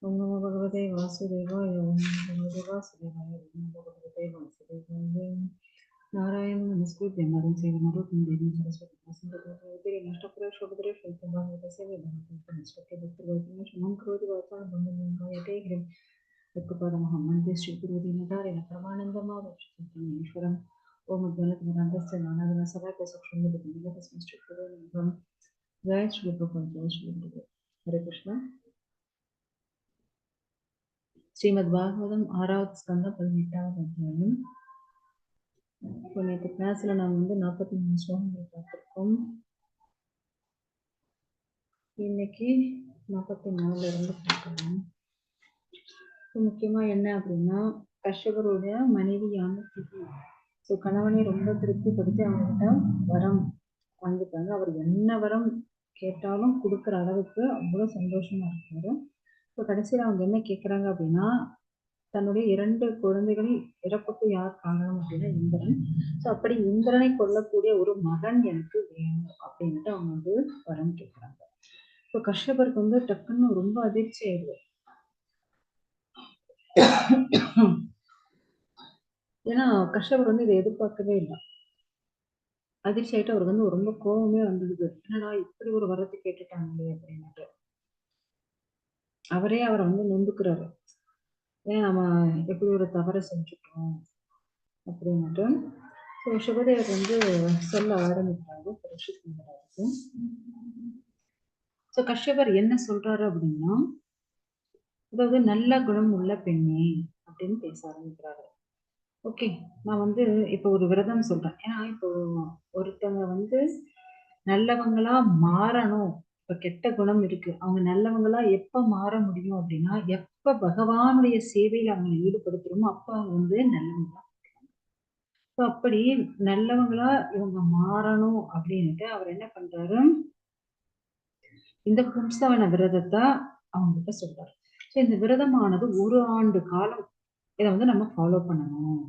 ओम नमो भगवते वासुदेवाय ओम भगवते वासुदेवाय ओम भगवते वासुदेवाय नारायण नमस्कृत्य नरं चैव नरोत्तमं देवीं सरस्वतीं व्यासं ततो नष्टप्रायः शोभद्रेष्वैतभागवतस्य वेदान्तं नमस्कृत्य भक्तिर्भवति शमं करोति वाचालं बन्धुं हृं तत्पदमहं वन्दे श्रीगुरुदीनतारिणं परमानन्दमाधवं ईश्वरम् ओम अद्वैतवेदान्तस्य नानाविधसहायक सक्षमं श्रीगुरुदेवं जय श्री प्रभु जय श्री गुरुदेव हरे कृष्ण ஸ்ரீமத்பாகவதம் 6வது ஸ்கந்தம் 18வது அத்தியாயம். இப்போ நேற்று கிளாஸ்ல நாம் 43 ஸ்லோகங்கள் பார்த்துருக்கோம். இன்னைக்கு 44 இருந்து பார்க்கலாம். இப்போ முக்கியமா என்ன அப்படின்னா, கஷ்யபருடைய மனைவியான திதி. ஸோ கணவனை ரொம்ப திருப்திப்படுத்தி அவங்ககிட்ட வரம் வாங்கிட்டாங்க. அவர் என்ன வரம் கேட்டாலும் கொடுக்குற அளவுக்கு அவ்வளோ சந்தோஷமா இருக்காரு. இப்போ கடைசியில் அவங்க என்ன கேட்குறாங்க அப்படின்னா, தன்னுடைய 2 குழந்தைகள் இறப்புக்கு யார் காரணம் அப்படின்னா இந்திரன். ஸோ அப்படி இந்திரனை கொல்லக்கூடிய ஒரு மகன் எனக்கு வேணும் அப்படின்ட்டு அவங்க வரம் கேட்குறாங்க. இப்போ கஷ்யபருக்கு டக்குன்னு ரொம்ப அதிர்ச்சி ஆயிடுது. ஏன்னா கஷ்யபர் இதை எதிர்பார்க்கவே இல்லை. அதிர்ச்சி ஆயிட்டு அவருக்கு ரொம்ப கோபமே வந்துடுது. என்னடா இப்படி ஒரு வரத்தை கேட்டுட்டாங்களே அப்படின்ட்டு அவரை நொந்துக்கிறாரு. ஏன் நம்ம எப்படி ஒரு தவறை செஞ்சுட்டோம் அப்படின்ட்டு. ஸோ சுபதேவர் சொல்ல ஆரம்பிக்கிறாரு பரீட்சித்து. ஸோ கஷ்யபர் என்ன சொல்றாரு அப்படின்னா, அதாவது நல்ல குணம் உள்ள பெண்ணே அப்படின்னு பேச ஆரம்பிக்கிறாரு. ஓகே, நான் இப்போ ஒரு விரதம் சொல்றேன். ஏன்னா இப்போ ஒருத்தவங்க நல்லவங்களா மாறணும். இப்ப கெட்ட குணம் இருக்கு, அவங்க நல்லவங்களா எப்ப மாற முடியும் அப்படின்னா, எப்ப பகவானுடைய சேவையில அவங்க ஈடுபடுத்துறோமோ அப்ப அவங்க நல்லவங்களா. அப்படி நல்லவங்களா இவங்க மாறணும் அப்படின்ட்டு அவர் என்ன பண்றாரு, இந்த பும்சவன விரதத்தை அவங்க கிட்ட சொல்றாரு. ஸோ இந்த விரதமானது 1 ஆண்டு காலம் இதை நம்ம ஃபாலோ பண்ணணும்.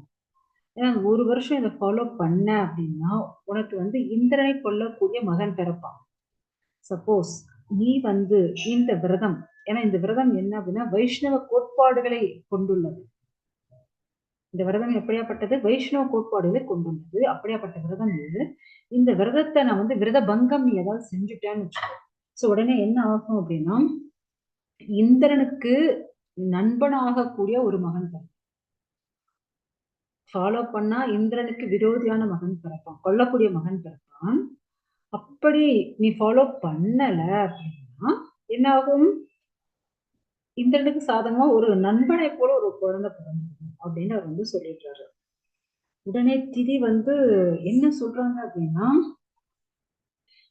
ஏன்னா 1 வருஷம் இதை ஃபாலோ பண்ண அப்படின்னா உனக்கு இந்திரனை கொல்லக்கூடிய மகன் பிறப்பான். சப்போஸ் நீ இந்த விரதம், ஏன்னா இந்த விரதம் என்ன அப்படின்னா வைஷ்ணவ கோட்பாடுகளை கொண்டுள்ளது. இந்த விரதம் எப்படியாப்பட்டது? வைஷ்ணவ கோட்பாடுகளை கொண்டுள்ளது. அப்படியாப்பட்ட விரதம் இது. இந்த விரதத்தை நான் விரத பங்கம் நீ ஏதாவது செஞ்சுட்டேன்னு வச்சுக்கோ. ஸோ உடனே என்ன ஆகும் அப்படின்னா, இந்திரனுக்கு நண்பனாகக்கூடிய ஒரு மகன் பிறப்பான். ஃபாலோ பண்ணா இந்திரனுக்கு விரோதியான மகன் பிறப்பான், கொல்லக்கூடிய மகன் பிறப்பான். அப்படி நீ ஃபாலோ பண்ணல அப்படின்னா என்ன ஆகும்? இந்திரனுக்கு சாதகமா ஒரு நண்பனை போல ஒரு குழந்தை பிறந்தது அப்படின்னு அவர் சொல்லிடுறாரு. உடனே திதி என்ன சொல்றாங்க அப்படின்னா,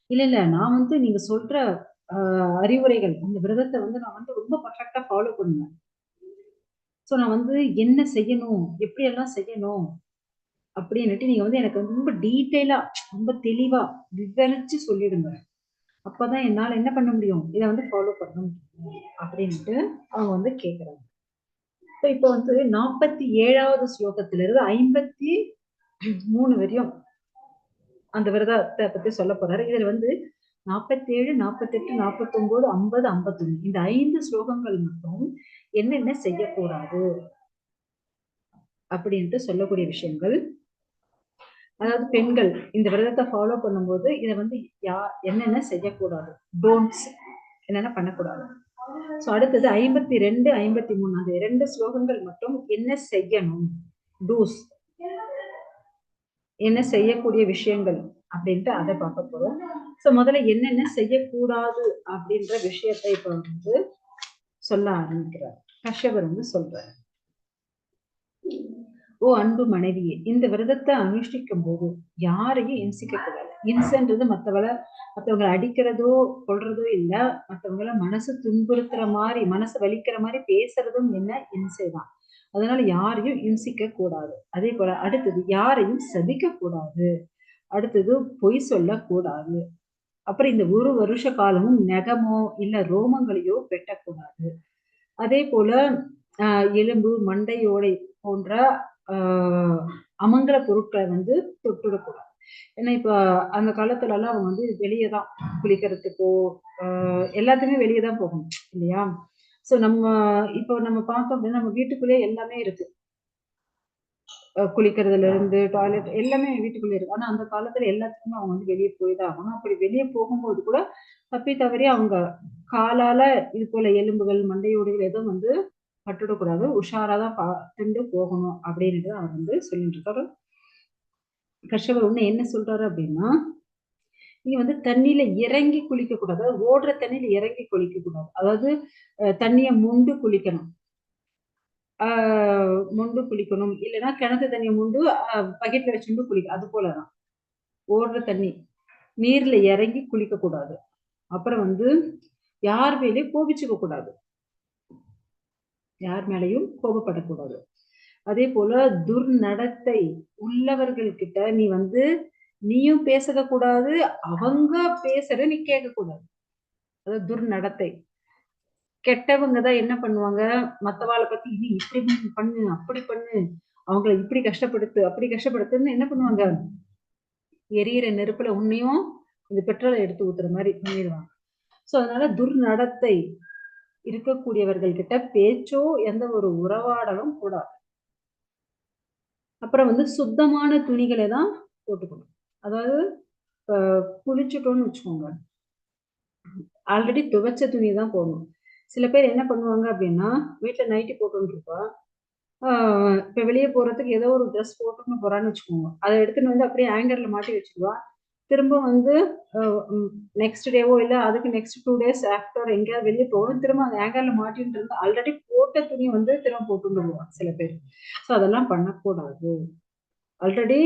இல்ல நான் நீங்க சொல்ற அறிவுரைகள், இந்த விரதத்தை நான் ரொம்ப பர்ஃபெக்டா ஃபாலோ பண்ணுவேன். ஸோ நான் என்ன செய்யணும், எப்படி எல்லாம் செய்யணும் அப்படின்னுட்டு நீங்க எனக்கு ரொம்ப டீட்டெயிலா ரொம்ப தெளிவா விவரிச்சு சொல்லிடுங்க. அப்பதான் என்னால என்ன பண்ண முடியும், இதை ஃபாலோ பண்ண முடியும் அப்படின்ட்டு அவங்க கேட்கிறாங்க. இப்போ 47வது ஸ்லோகத்திலிருந்து 53 வரையும் அந்த விரதத்தை பத்தி சொல்ல போறாரு. இதுல 47, 48, 49, 50, 51 இந்த 5 ஸ்லோகங்கள் மட்டும் என்னென்ன செய்யக்கூடாது அப்படின்ட்டு சொல்லக்கூடிய விஷயங்கள். அதாவது பெண்கள் இந்த விரதத்தை ஃபாலோ பண்ணும்போது இதை என்னென்ன செய்யக்கூடாது, டோன்ட்ஸ் என்னென்ன பண்ணக்கூடாது. ஸோ அடுத்தது 52, 53 அந்த 2 ஸ்லோகங்கள் மட்டும் என்ன செய்யணும், டூஸ் என்ன செய்யக்கூடிய விஷயங்கள் அப்படின்ட்டு அதை பார்க்க போறோம். ஸோ முதல்ல என்னென்ன செய்யக்கூடாது அப்படின்ற விஷயத்தை இப்போ சொல்ல ஆரம்பிக்கிறார். கஷ்யபர் சொல்றார், ஓ அன்பு மனைவியே, இந்த விரதத்தை அனுஷ்டிக்கும் போது யாரையும் இம்சிக்க கூடாது. இம்சன்றது மற்றவங்களை அடிக்கிறதோ கொள்றதோ இல்ல, மற்றவங்களை மனசு துன்புறுத்துற மாதிரி மனசு வலிக்கிற மாதிரி பேசுறதும் என்ன இம்சைதான். அதனால யாரையும் இம்சிக்க கூடாது. அதே போல அடுத்தது யாரையும் சபிக்க கூடாது. அடுத்தது பொய் சொல்லக்கூடாது. அப்புறம் இந்த 1 வருஷ காலமும் நகமோ இல்ல ரோமங்களையோ வெட்டக்கூடாது. அதே போல எலும்பு மண்டையோடை போன்ற அமங்கல பொருட்களை தொட்டுடக்கூடாது. ஏன்னா இப்ப அந்த காலத்துல எல்லாம் அவங்க வெளியேதான் குளிக்கிறதுக்கோ எல்லாத்துக்குமே வெளியேதான் போகணும் இல்லையா. ஸோ இப்போ நம்ம பார்த்தோம் அப்படின்னா நம்ம வீட்டுக்குள்ளேயே எல்லாமே இருக்கு. குளிக்கிறதுல இருந்து டாய்லெட் எல்லாமே வீட்டுக்குள்ளே இருக்கு. ஆனா அந்த காலத்துல எல்லாத்துக்குமே அவங்க வந்து வெளியே போய் தான் ஆகணும். அப்படி வெளியே போகும்போது கூட தப்பி தவறி அவங்க காலால இது போல எலும்புகள், மண்டையோடுகள் எதுவும் வந்து பட்டுடக்கூடாது. உஷாரா தான் பார்த்துண்டு போகணும் அப்படின்ட்டு அவர் வந்து சொல்லிட்டு இருக்காரு. கஷ்யபர் இன்னும் என்ன சொல்றாரு அப்படின்னா, நீ வந்து தண்ணியில இறங்கி குளிக்க கூடாது. அதாவது ஓடுற தண்ணியில இறங்கி குளிக்க கூடாது. அதாவது தண்ணிய மொண்டு குளிக்கணும். மொண்டு குளிக்கணும். இல்லைன்னா கிணத்து தண்ணிய மொண்டு பக்கெட்ல வச்சுட்டு குளிக்க அது போலதான். ஓடுற தண்ணி நீர்ல இறங்கி குளிக்க கூடாது. அப்புறம் வந்து யார் மேலேயும் கோபிச்சுக்க கூடாது. யார் மேலேயும் கோபப்படக்கூடாது. அதே போல துர்நடத்தை உள்ளவர்கள் கிட்ட நீ வந்து நீயும் பேச கூடாது, அவங்க பேசுற நீ கேட்க கூடாது. அதாவது துர்நடத்தை. கெட்டவங்க தான் என்ன பண்ணுவாங்க, மத்தவாள பத்தி இது இப்படி பண்ணு, அப்படி பண்ணு, அவங்கள இப்படி கஷ்டப்படுத்து, அப்படி கஷ்டப்படுத்துன்னு என்ன பண்ணுவாங்க, எரியிற நெருப்புல உன்னையும் இந்த பெட்ரோலை எடுத்து ஊத்துற மாதிரி பண்ணிடுவாங்க. சோ அதனால துர்நடத்தை இருக்கக்கூடியவர்கள் கிட்ட பேச்சோ எந்த ஒரு உறவாடலும் கூடாது. அப்புறம் வந்து சுத்தமான துணிகளை தான் போட்டுக்கணும். அதாவது குளிச்சுட்டோம்னு வச்சுக்கோங்க, ஆல்ரெடி துவைச்ச துணி தான் போடணும். சில பேர் என்ன பண்ணுவாங்க அப்படின்னா, வீட்டுல நைட்டி போட்டுன்னு இருப்பா. இப்ப வெளியே போறதுக்கு ஏதோ ஒரு ட்ரெஸ் போட்டுன்னு போறான்னு வச்சுக்கோங்க. அதை எடுத்துன்னு வந்து அப்படியே ஹேங்கர்ல மாட்டி வச்சுக்குவா. திரும்ப வந்து நெக்ஸ்ட் டேவோ இல்ல அதுக்கு நெக்ஸ்ட் 2 டேஸ் ஆஃப்டர் எங்கேயாவது வெளியே போகணும். திரும்ப அந்த ஹேங்கர்ல மாட்டிட்டு இருந்து ஆல்ரெடி போட்ட துணி வந்து திரும்ப போட்டுன்னு வருவாங்க சில பேர். ஸோ அதெல்லாம் பண்ணக்கூடாது. ஆல்ரெடி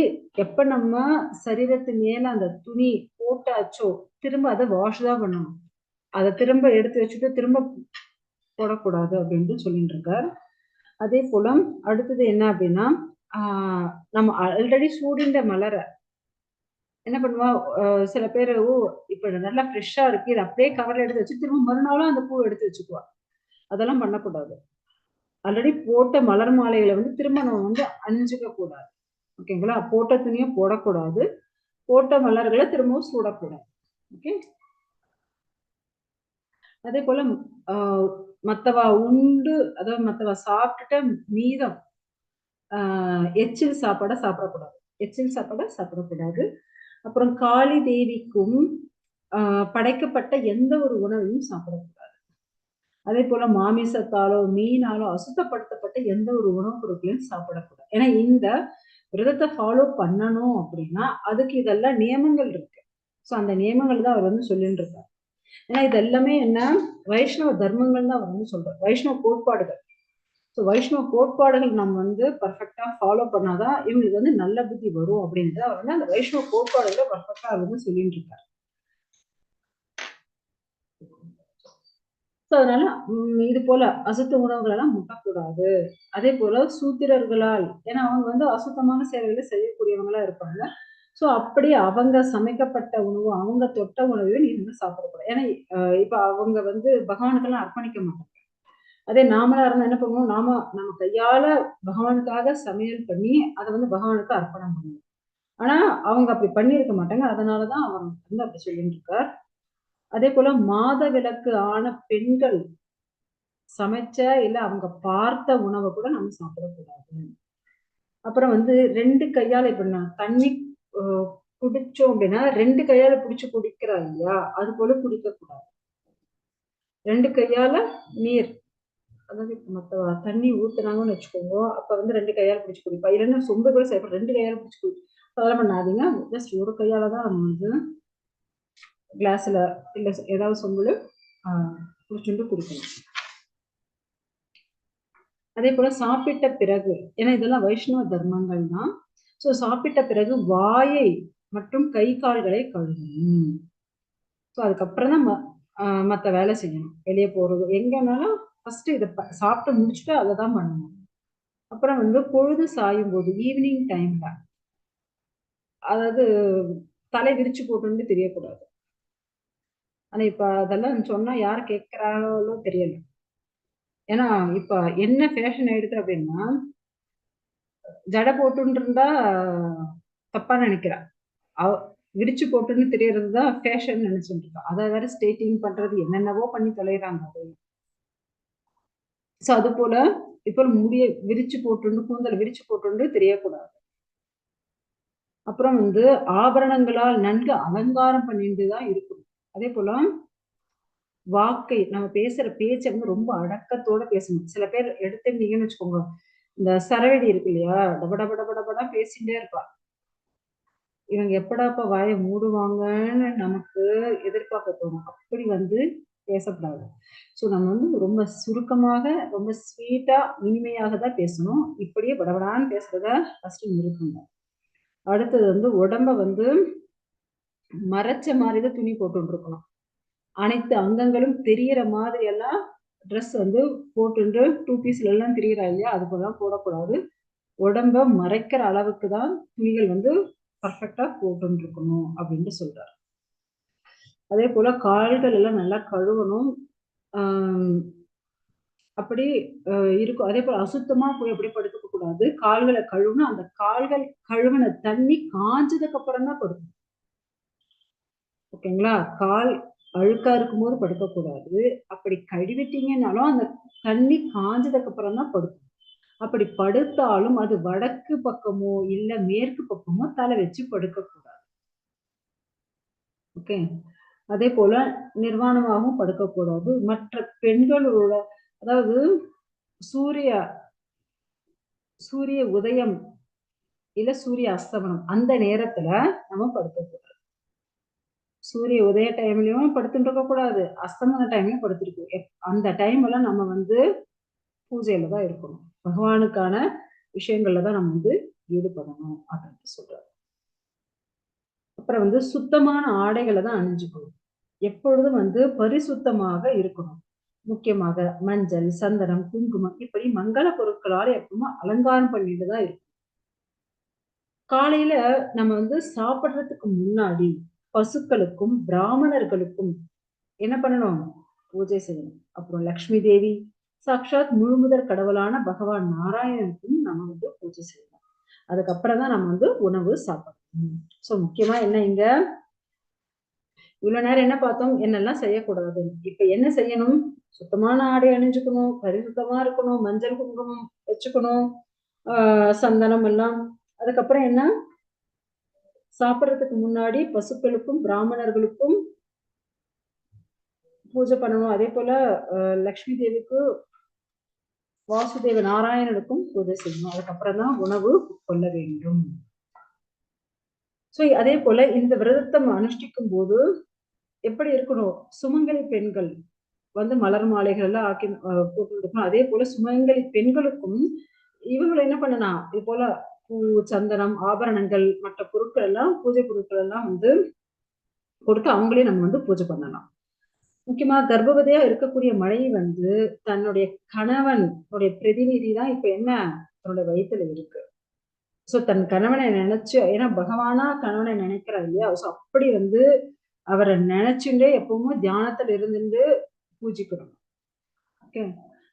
எப்ப நம்ம சரீரத்து மேல அந்த துணி போட்டாச்சோ திரும்ப அதை வாஷ் தான் பண்ணணும். அதை திரும்ப எடுத்து வச்சுட்டு திரும்ப போடக்கூடாது அப்படின்ட்டு சொல்லிட்டு இருக்கார். அதே போல அடுத்தது என்ன அப்படின்னா, நம்ம ஆல்ரெடி சூடின்ற மலரை என்ன பண்ணுவா, சில பேர் ஓ இப்ப நல்லா ஃப்ரெஷ்ஷா இருக்கு, இதை அப்படியே கவர்ல எடுத்து வச்சு திரும்ப மறுநாளும் அந்த பூ எடுத்து வச்சுக்குவா. அதெல்லாம் பண்ணக்கூடாது. ஆல்ரெடி போட்ட மலர் மாலைகளை வந்து திரும்ப நம்ம வந்து அணிஞ்சுக்க கூடாது. ஓகேங்களா? போட்ட துணியும் போடக்கூடாது, போட்ட மலர்களை திரும்பவும் சூடக்கூடாது. ஓகே. அதே போல மத்தவா உண்டு, அதாவது மத்தவா சாப்பிட்டுட்ட மீதம் எச்சில் சாப்பாடை சாப்பிடக்கூடாது. எச்சில் சாப்பாடை சாப்பிடக்கூடாது. அப்புறம் காளி தேவிக்கும் படைக்கப்பட்ட எந்த ஒரு உணவையும் சாப்பிடக்கூடாது. அதே போல மாமிசத்தாலோ மீனாலோ அசுத்தப்படுத்தப்பட்ட எந்த ஒரு உணவுப் பொருட்களையும் சாப்பிடக்கூடாது. ஏன்னா இந்த விரதத்தை ஃபாலோ பண்ணணும் அப்படின்னா அதுக்கு இதெல்லாம் நியமங்கள் இருக்கு. ஸோ அந்த நியமங்கள் தான் அவர் வந்து சொல்லிட்டு இருக்கார். ஏன்னா இது எல்லாமே என்ன, வைஷ்ணவ தர்மங்கள் தான் அவர் வந்து சொல்றார், வைஷ்ணவ கோட்பாடுகள். ஸோ வைஷ்ணவ கோட்பாடுகள் நம்ம வந்து பர்ஃபெக்டா ஃபாலோ பண்ணாதான் இவங்களுக்கு வந்து நல்ல புத்தி வரும் அப்படின்ட்டு அவர் வந்து அந்த வைஷ்ணவ கோட்பாடுகளை பர்ஃபெக்டா வந்து சொல்லிட்டு இருக்காரு. ஸோ அதனால இது போல அசுத்த உணவுகள் எல்லாம் முட்டக்கூடாது. அதே போல சூத்திரர்களால், ஏன்னா அவங்க வந்து அசுத்தமான சேவைகளை செய்யக்கூடியவங்களா இருப்பாங்க. ஸோ அப்படி அவங்க சமைக்கப்பட்ட உணவு, அவங்க தொட்ட உணவையும் நீ வந்து சாப்பிடக்கூடாது. ஏன்னா இப்ப அவங்க வந்து பகவானுக்கெல்லாம் அர்ப்பணிக்க மாட்டாங்க. அதே நாமளா இருந்தா என்ன பண்ணுவோம், நம்ம கையால பகவானுக்காக சமையல் பண்ணி அதை வந்து பகவானுக்கு அர்ப்பணம் பண்ணுவோம். ஆனா அவங்க அப்படி பண்ணியிருக்க மாட்டாங்க. அதனாலதான் அவர் வந்து அப்படி சொல்லிட்டு இருக்கார். அதே போல மாத விலக்கு ஆன பெண்கள் சமைச்ச இல்ல அவங்க பார்த்த உணவை கூட நம்ம சாப்பிடக்கூடாது. அப்புறம் வந்து 2 கையால இப்ப நான் தண்ணி குடிச்சோம் அப்படின்னா 2 கையால பிடிச்சு குடிக்கிறா இல்லையா, அது போல குடிக்க கூடாது. 2 கையால நீர், அதாவது மத்த தண்ணி ஊத்துனாங்கன்னு வச்சுக்கோங்க, அப்ப வந்து 2 கையால பிடிச்சு குடிப்பா. இல்லைன்னா சொம்பு கூட செய்யப்படும் 2 கையால பிடிச்சு குடி. அதெல்லாம் பண்ணாதீங்க. ஜஸ்ட் ஒரு கையால தான் நம்ம வந்து கிளாஸ்ல இல்ல ஏதாவது சொம்புல குடிச்சுட்டு குடிக்கணும். அதே போல சாப்பிட்ட பிறகு, ஏன்னா இதெல்லாம் வைஷ்ணவ தர்மங்கள் தான். ஸோ சாப்பிட்ட பிறகு வாயை மற்றும் கை கால்களை கழுவணும். ஸோ அதுக்கப்புறம் தான் மற்ற வேலை செய்யணும். வெளியே போறது எங்கனாலும் ஃபர்ஸ்ட் இதை சாப்பிட்டு முடிச்சுட்டு அதை தான் பண்ணணும். அப்புறம் வந்து பொழுது சாயும் போது ஈவினிங் டைம்ல, அதாவது தலை விரிச்சு போட்டு தெரியக்கூடாது. ஆனா இப்ப அதெல்லாம் சொன்னா யார் கேட்கிறாங்களோ தெரியல. ஏன்னா இப்ப என்ன ஃபேஷன் ஆயிடுது அப்படின்னா, ஜடை போட்டுன்னு இருந்தா தப்பா நினைக்கிறா. அவ விரிச்சு போட்டுன்னு தெரியறது தான் ஃபேஷன் நினைச்சுட்டு இருக்கா. அதை வேற ஸ்ட்ரெயிட்டிங் பண்றது என்னென்னவோ பண்ணி தொலைறாங்க. சோ அது போல இப்போ முடிய விரிச்சு போட்டுண்டு கூந்தல் விரிச்சு போட்டுண்டு தெரியக்கூடாது. அப்புறம் வந்து ஆபரணங்களால் நன்கு அலங்காரம் பண்ணிட்டு தான் இருக்கணும். அதே போல வாக்கை நம்ம பேசுற பேச்ச வந்து ரொம்ப அடக்கத்தோட பேசணும். சில பேர் எடுத்துட்டீங்கன்னு வச்சுக்கோங்க, இந்த சரவெடி இருக்கு இல்லையா? டப டப டப டபடா பேசிட்டே இருப்பா. இவங்க எப்படாப்பா வாய மூடுவாங்கன்னு நமக்கு எதிர்பார்க்க தோணும். அப்படி வந்து பேசக்கூடாது. ஸோ நம்ம வந்து ரொம்ப சுருக்கமாக, ரொம்ப ஸ்வீட்டா, இனிமையாக தான் பேசணும். இப்படியே படபடான்னு பேசுறத ஃபர்ஸ்ட்டு நிறுத்துங்க. அடுத்தது வந்து உடம்ப வந்து மறைச்ச மாரி தான் துணி போட்டுருக்கணும். அனைத்து அங்கங்களும் தெரியற மாதிரி எல்லாம் ட்ரெஸ் வந்து போட்டுண்டு 2 பீஸ்ல எல்லாம் திரியிறா இல்லையா? அது போலலாம் போடக்கூடாது. உடம்ப மறைக்கிற அளவுக்கு தான் துணிகள் வந்து பெர்ஃபெக்ட்டா போட்டுருக்கணும் அப்படின்னு சொல்றாரு. அதே போல கால்கள் எல்லாம் நல்லா கழுவணும். ஆம், அப்படி இருக்கும். அதே போல அசுத்தமா போய் அப்படியே படுத்துக்க கூடாது. கால்கள கழுவுனா, அந்த கால்கள் கழுவுன தண்ணி காஞ்சதுக்கு அப்புறம் தான் படுக்கணும். ஓகேங்களா? கால் அழுக்கா இருக்கும்போது படுக்கக்கூடாது. அப்படி கழுவிட்டீங்கன்னாலும், அந்த தண்ணி காஞ்சதுக்கு அப்புறம் தான் படுக்கணும். அப்படி படுத்தாலும் அது வடக்கு பக்கமோ, இல்ல மேற்கு பக்கமோ தலை வச்சு படுக்கக்கூடாது. ஓகே. அதேபோல நிர்வாணமாகவும் படுக்கக்கூடாது. மற்ற பெண்களோட அதாவது சூரிய சூரிய உதயம், இல்ல சூரிய அஸ்தமனம் அந்த நேரத்துல நம்ம படுக்கக்கூடாது. சூரிய உதய டைம்லயும் படுத்துட்டு இருக்கக்கூடாது. அஸ்தமன டைம்லயும் படுத்திருக்கு அந்த டைம்ல நம்ம வந்து பூஜையில தான் இருக்கணும். பகவானுக்கான விஷயங்கள்ல தான் நம்ம வந்து ஈடுபடணும் அப்படின்னு சொல்றாரு. அப்புறம் வந்து சுத்தமான ஆடைகள தான் அணிஞ்சுக்கணும். எப்பொழுதும் வந்து பரிசுத்தமாக இருக்கணும். முக்கியமாக மஞ்சள், சந்தனம், குங்குமம் இப்படி மங்கள பொருட்களால எப்பவுமே அலங்காரம் பண்ணிட்டு தான் இருக்கணும். காலையில நம்ம வந்து சாப்பிடுறதுக்கு முன்னாடி பசுக்களுக்கும், பிராமணர்களுக்கும் என்ன பண்ணணும்? பூஜை செய்யணும். அப்புறம் லக்ஷ்மி தேவி, சாக்ஷாத் முழுமுதற் கடவுளான பகவான் நாராயணனுக்கும் நம்ம வந்து பூஜை செய்யணும். அதுக்கப்புறம் தான் நம்ம வந்து உணவு சாப்பிடணும். சோ முக்கியமா என்ன இங்க இவ்வளவு நேரம் என்ன பார்த்தோம்? என்னெல்லாம் செய்யக்கூடாது. இப்ப என்ன செய்யணும்? சுத்தமான ஆடை அணிஞ்சுக்கணும், பரிசுத்தமா இருக்கணும், மஞ்சள், குங்குமம் வச்சுக்கணும், சந்தனம் எல்லாம். அதுக்கப்புறம் என்ன? சாப்பிடுறதுக்கு முன்னாடி பசுக்களுக்கும், பிராமணர்களுக்கும் பூஜை பண்ணணும். அதே போல லக்ஷ்மி தேவிக்கு, வாசுதேவ நாராயணனுக்கும் பூஜை செய்யணும். அதுக்கப்புறம் தான் உணவு உட்கொள்ள வேண்டும். சோ அதே போல இந்த விரதத்தை அனுஷ்டிக்கும் போது எப்படி இருக்கணும்? சுமங்கலி பெண்கள் வந்து மலர் மாலைகள் எல்லாம் ஆக்கி போட்டுருக்கணும். அதே போல சுமங்கலி பெண்களுக்கும் இவங்கள என்ன பண்ணலாம்? இது போல பூ, சந்தனம், ஆபரணங்கள், மற்ற பொருட்கள் எல்லாம் பூஜை பொருட்கள் எல்லாம் வந்து கொடுத்து அவங்களே நம்ம வந்து பூஜை பண்ணலாம். முக்கியமா கர்ப்பவதியா இருக்கக்கூடிய மனைவி வந்து தன்னுடைய கணவன் பிரதிநிதி தான் இப்ப என்ன தன்னுடைய வயித்துல இருக்கு. சோ தன் கணவனை நினைச்சு ஏன்னா பகவானா கணவனை நினைக்கிறா இல்லையா? சோ அப்படி வந்து அவரை நினைச்சுட்டே எப்பவும் தியானத்துல இருந்துட்டு பூஜிக்கணும். ஓகே.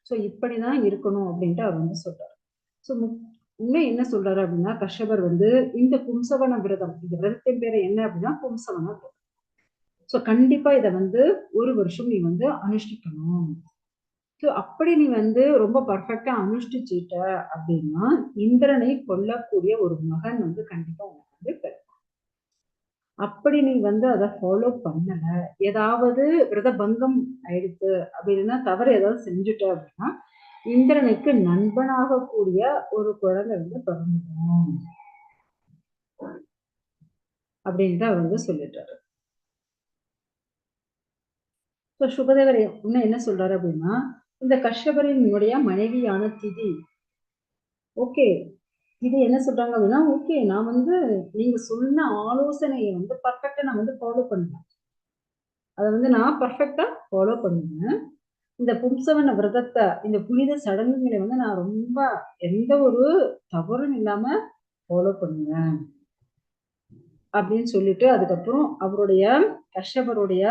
சோ இப்படிதான் இருக்கணும் அப்படின்ட்டு அவர் வந்து சொல்றாரு. சோ இன்னும் என்ன சொல்றாரு அப்படின்னா, கஷ்யபர் வந்து இந்த பும்சவன விரதம், இந்த விரதத்தின் பேரு என்ன அப்படின்னா பும்சவன விரதம். சோ கண்டிப்பா இத வந்து 1 வருஷம் நீ வந்து அனுஷ்டிக்கணும். சோ அப்படி நீ வந்து ரொம்ப பெர்ஃபெக்ட்டா அனுஷ்டிச்சுட்ட அப்படின்னா, இந்திரனை கொல்லக்கூடிய ஒரு மகன் வந்து கண்டிப்பா உனக்கு வந்து பிறப்பான். அப்படி நீ வந்து அத ஃபாலோ பண்ணல, ஏதாவது விரத பங்கம் ஆயிடுத்து அப்படின்னா, தவறு ஏதாவது செஞ்சுட்ட அப்படின்னா, இந்திரனுக்கு நண்பனாக கூடிய ஒரு குழந்தை வந்து பிறந்துடும் அப்படின்ட்டு அவர் வந்து சொல்லிட்டாரு. இப்ப சுகதேவர் இன்னும் என்ன சொல்றாரு அப்படின்னா, இந்த கஷ்யபரினுடைய மனைவியான திதி, ஓகே. இது என்ன சொல்றாங்க அப்படின்னா, ஓகே நான் வந்து நீங்க சொன்ன ஆலோசனைய வந்து பெர்ஃபெக்ட்டா நான் வந்து ஃபாலோ பண்றேன். அத வந்து நான் பெர்ஃபெக்ட்டா ஃபாலோ பண்ணுவேன். இந்த பும்சவன விரதத்த, இந்த புனித சடங்குகளை வந்து நான் ரொம்ப எந்த ஒரு தவறும் இல்லாம ஃபாலோ பண்ணுவேன். அப்படின்னு சொல்லிட்டு அதுக்கப்புறம் அவருடைய கஷ்யபருடைய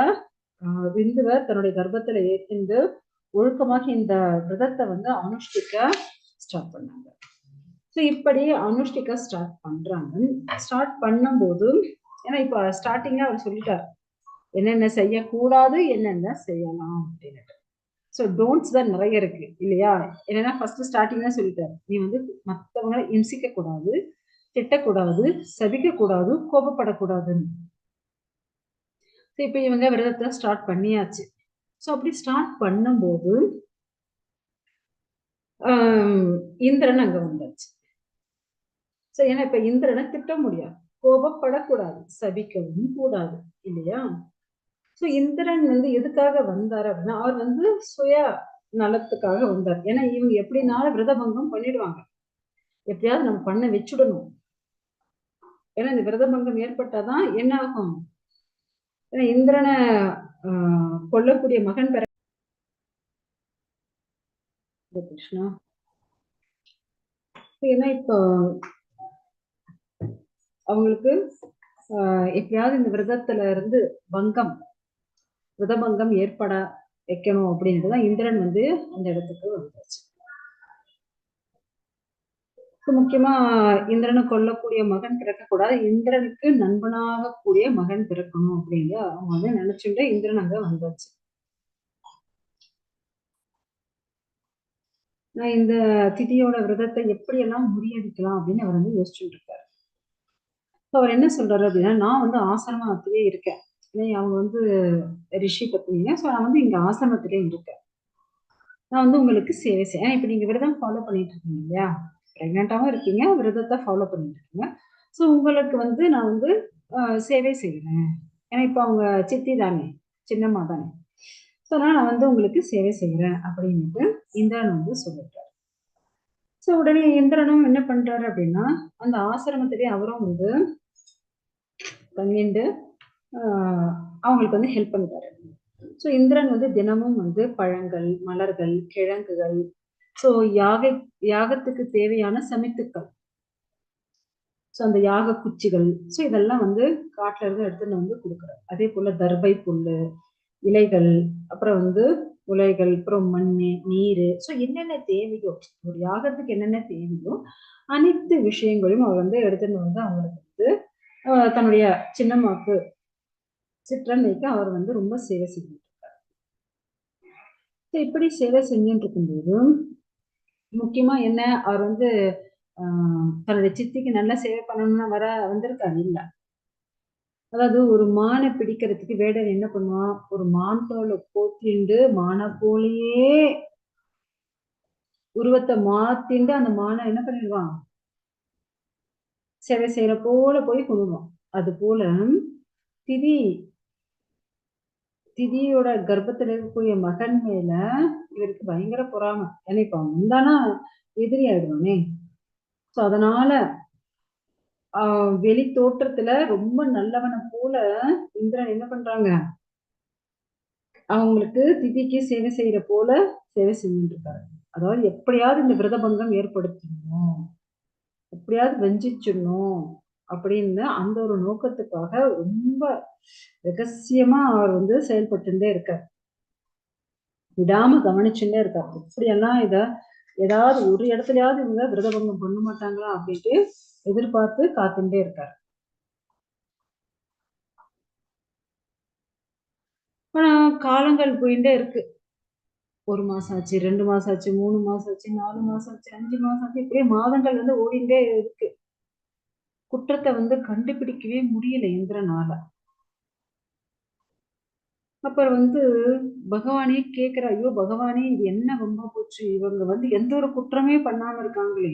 விந்துவ தன்னுடைய கர்ப்பத்துல ஏத்திண்டு ஒழுக்கமாக இந்த விரதத்தை வந்து அனுஷ்டிக்க ஸ்டார்ட் பண்ணாங்க. ஸோ இப்படி அனுஷ்டிக்க ஸ்டார்ட் பண்றாங்க. ஸ்டார்ட் பண்ணும்போது ஏன்னா இப்ப ஸ்டார்டிங்கா அவர் சொல்லிட்டார் என்னென்ன செய்யக்கூடாது, என்னென்ன செய்யலாம் அப்படின்னுட்டு. ஸோ டோன்ட்ஸ் தான் நிறைய இருக்கு இல்லையா? என்னன்னா ஃபர்ஸ்ட் ஸ்டார்டிங்ல சொல்லிட்டாரு, நீ வந்து மற்றவங்களை இம்சிக்க கூடாது, திட்டக்கூடாது, சபிக்க கூடாது, கோபப்படக்கூடாதுன்னு. ஸோ இப்போ இவங்க விரதத்தை ஸ்டார்ட் பண்ணியாச்சு. ஸோ அப்படி ஸ்டார்ட் பண்ணும்போது இந்திரன் அங்க வந்தாச்சு. ஸோ ஏன்னா இப்ப இந்திரனை திட்ட முடியாது, கோபப்படக்கூடாது, சபிக்கவும் கூடாது இல்லையா? ஸோ இந்திரன் வந்து எதுக்காக வந்தார் அப்படின்னா, அவர் வந்து சுய நலத்துக்காக வந்தார். ஏன்னா இவங்க எப்படினாலும் விரதபங்கம் பண்ணிடுவாங்க, எப்படியாவது நம்ம பண்ண வச்சுடணும். ஏன்னா இந்த விரதபங்கம் ஏற்பட்டாதான் என்ன ஆகும், ஏன்னா இந்திரனை கொல்லக்கூடிய மகன் பெற கிருஷ்ணா. ஏன்னா இப்போ அவங்களுக்கு எப்படியாவது இந்த விரதத்துல இருந்து விரதபங்கம் ஏற்பட வைக்கணும் அப்படின்றதுதான் இந்திரன் வந்து அந்த இடத்துக்கு வந்தாச்சு. முக்கியமா இந்திரனை கொல்லக்கூடிய மகன் பிறக்கக்கூடாது, இந்திரனுக்கு நண்பனாக கூடிய மகன் பிறக்கணும் அப்படின்னு அவங்க வந்து நினைச்சுட்டு இந்திரன் அங்க வந்தாச்சு. நான் இந்த திதியோட விரதத்தை எப்படியெல்லாம் முறியடிக்கலாம் அப்படின்னு அவர் வந்து யோசிச்சுட்டு இருக்காரு. அவர் என்ன சொல்றாரு அப்படின்னா, நான் வந்து ஆசிரமத்திலே இருக்கேன், அவங்க வந்து ரிஷி பத்னிங்க. ஸோ நான் வந்து இங்க ஆசிரமத்திலே இருக்கேன். நான் வந்து உங்களுக்கு சேவை செய்யேன். இப்ப நீங்க விரதம் ஃபாலோ பண்ணிட்டு இருக்கீங்க இல்லையா, பிரெக்னெண்டாவும் இருக்கீங்க, விரதத்தை ஃபாலோ பண்ணிட்டு இருக்கீங்க. ஸோ உங்களுக்கு வந்து நான் வந்து சேவை செய்யறேன். ஏன்னா இப்ப அவங்க சித்தி தானே, சின்னம்மா தானே. ஸோ நான் வந்து உங்களுக்கு சேவை செய்யறேன் அப்படின்ட்டு இந்திரன் வந்து சொல்லிட்டாரு. ஸோ உடனே இந்திரனும் என்ன பண்றாரு அப்படின்னா, அந்த ஆசிரமத்திலே அவரும் வந்து தங்கிண்டு அவங்களுக்கு வந்து ஹெல்ப் பண்ணிட்டாரு. ஸோ இந்திரன் வந்து தினமும் வந்து பழங்கள், மலர்கள், கிழங்குகள், ஸோ யாகத்துக்கு தேவையான சமித்துக்கள், ஸோ அந்த யாக குச்சிகள், ஸோ இதெல்லாம் வந்து காட்டுல இருந்து எடுத்துட்டு வந்து கொடுக்குறாரு. அதே போல தர்பை புல்லு, இலைகள், அப்புறம் வந்து உலைகள், அப்புறம் மண், நீர், ஸோ என்னென்ன தேவையோ, ஒரு யாகத்துக்கு என்னென்ன தேவையோ அனைத்து விஷயங்களையும் அவர் வந்து எடுத்துட்டு வந்து அவங்களுக்கு வந்து தன்னுடைய சின்னம்மாக்கு சிற்றன்னைக்கு அவர் வந்து ரொம்ப சேவை செஞ்சுட்டு இருக்காரு. இப்படி சேவை செஞ்சுட்டு இருக்கும்போது முக்கியமா என்ன, அவர் வந்து தன்னுடைய சித்திக்கு நல்லா சேவை பண்ணணும்னு வந்திருக்காரு இல்ல. அதாவது ஒரு மானை பிடிக்கிறதுக்கு வேடன் என்ன பண்ணுவான், ஒரு மான் தோலை போத்திண்டு மானை போலயே உருவத்தை மாத்திண்டு அந்த மானை என்ன பண்ணிடுவான், சேவை செய்யற போல போய் கொள்ளுவான். அது போல திதியோட கர்ப்பத்துல இருக்கக்கூடிய மகன் மேல இவருக்கு பயங்கர பொறாமை. ஏன்னா இப்ப அவன் வந்தானா எதிரி ஆயிடுவானே. சோ அதனால வெளி தோற்றத்துல ரொம்ப நல்லவனை போல இந்திரன் என்ன பண்றாங்க, அவங்களுக்கு திதிக்கு சேவை செய்யற போல சேவை செஞ்சுட்டு இருக்காரு. அதாவது எப்படியாவது இந்த விரதபங்கம் ஏற்படுத்தணும், எப்படியாவது வஞ்சிச்சிடணும் அப்படின்னு அந்த ஒரு நோக்கத்துக்காக ரொம்ப ரகசியமா அவர் வந்து செயல்பட்டுட்டே இருக்கார். விடாம கவனிச்சுட்டே இருக்கார். இப்படியெல்லாம் ஏதாவது ஒரு இடத்துலயாவது இவங்க விரதபங்கம் பண்ண மாட்டாங்களா அப்படின்ட்டு எதிர்பார்த்து காத்துட்டே இருக்காரு. ஆனா காலங்கள் போயிட்டே இருக்கு. 1 மாசம் ஆச்சு, 2 மாசம் ஆச்சு, 3 மாசம் ஆச்சு, 4 மாசம் ஆச்சு, 5 மாசம் ஆச்சு, இப்படியே மாதங்கள் வந்து ஓடிண்டே இருக்கு. குற்றத்தை வந்து கண்டுபிடிக்கவே முடியல இந்திரனால. அப்புறம் வந்து பகவானே கேக்குற, ஐயோ பகவானே இது என்ன ரொம்ப போச்சு, இவங்க வந்து எந்த ஒரு குற்றமே பண்ணாம இருக்காங்களே.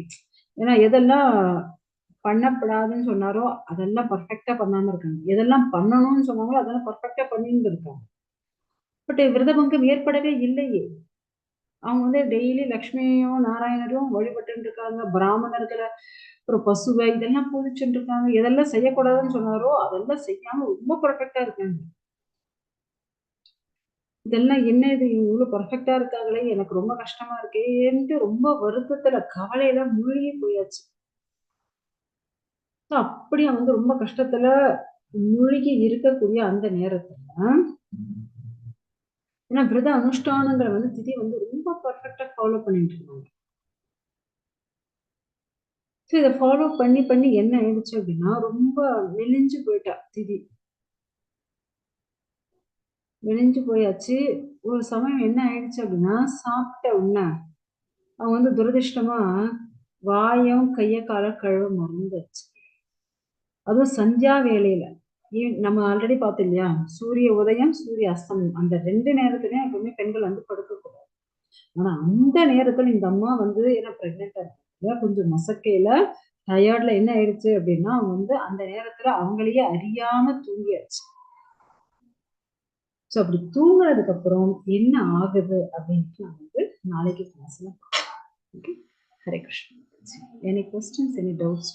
ஏன்னா எதெல்லாம் பண்ணப்படாதுன்னு சொன்னாரோ அதெல்லாம் பர்ஃபெக்டா பண்ணாம இருக்காங்க, எதெல்லாம் பண்ணணும்னு சொன்னாங்களோ அதெல்லாம் பர்ஃபெக்டா பண்ணிட்டு இருக்காங்க. பட் விரதபங்கம் ஏற்படவே இல்லையே. அவங்க வந்து டெய்லி லக்ஷ்மியும் நாராயணரும் வழிபட்டு இருக்காங்க, பிராமணர்களை அப்புறம் பசுவை இதெல்லாம் பூஜிச்சுட்டு இருக்காங்க. எதெல்லாம் செய்யக்கூடாதுன்னு சொன்னாரோ அதெல்லாம் செய்யாம ரொம்ப பர்ஃபெக்டா இருக்காங்க. இதெல்லாம் என்ன இது இவ்வளவு பர்ஃபெக்டா இருக்காங்களே, எனக்கு ரொம்ப கஷ்டமா இருக்கேன்ட்டு ரொம்ப வருத்தத்துல கவலையில மூழ்கி போயாச்சு. அப்படியே வந்து ரொம்ப கஷ்டத்துல மூழ்கி இருக்கக்கூடிய அந்த நேரத்துல, ஏன்னா விரத அனுஷ்டானங்களை வந்து திதி வந்து ரொம்ப பர்ஃபெக்டா ஃபாலோ பண்ணிட்டு இருக்காங்க. இதை ஃபாலோ பண்ணி பண்ணி என்ன ஆயிடுச்சு அப்படின்னா ரொம்ப மெலிஞ்சு போயிட்டா திதி. விடிஞ்சு போயாச்சு. ஒரு சமயம் என்ன ஆயிடுச்சு அப்படின்னா, சாப்பிட்ட உடனே அவங்க வந்து துரதிர்ஷ்டமா வாயும் கைய கால கழுவ மறந்துருச்சு. அதுவும் சந்தியா வேளையில. நம்ம ஆல்ரெடி பார்த்தோம் இல்லையா? சூரிய உதயம், சூரிய அஸ்தமனம். அந்த 2 நேரத்துலயும் எப்பவுமே பெண்கள் வந்து படுக்கக்கூடாது. ஆனா அந்த நேரத்துல இந்த அம்மா வந்து ஏன்னா பிரெக்னென்ட்டா இருக்காங்க. கொஞ்சம் மசக்கையில, டயர்ட்ல என்ன ஆயிடுச்சு அப்படின்னா, அவங்க வந்து அந்த நேரத்துல அவங்களையே அறியாம தூங்கியாச்சு. ஸோ அப்படி தூங்குனதுக்கு அப்புறம் என்ன ஆகுது அப்படின்ட்டு நான் வந்து நாளைக்கு கிளாஸ்ல பார்க்கலாம். Okay. Hare Krishna. Any questions, any doubts?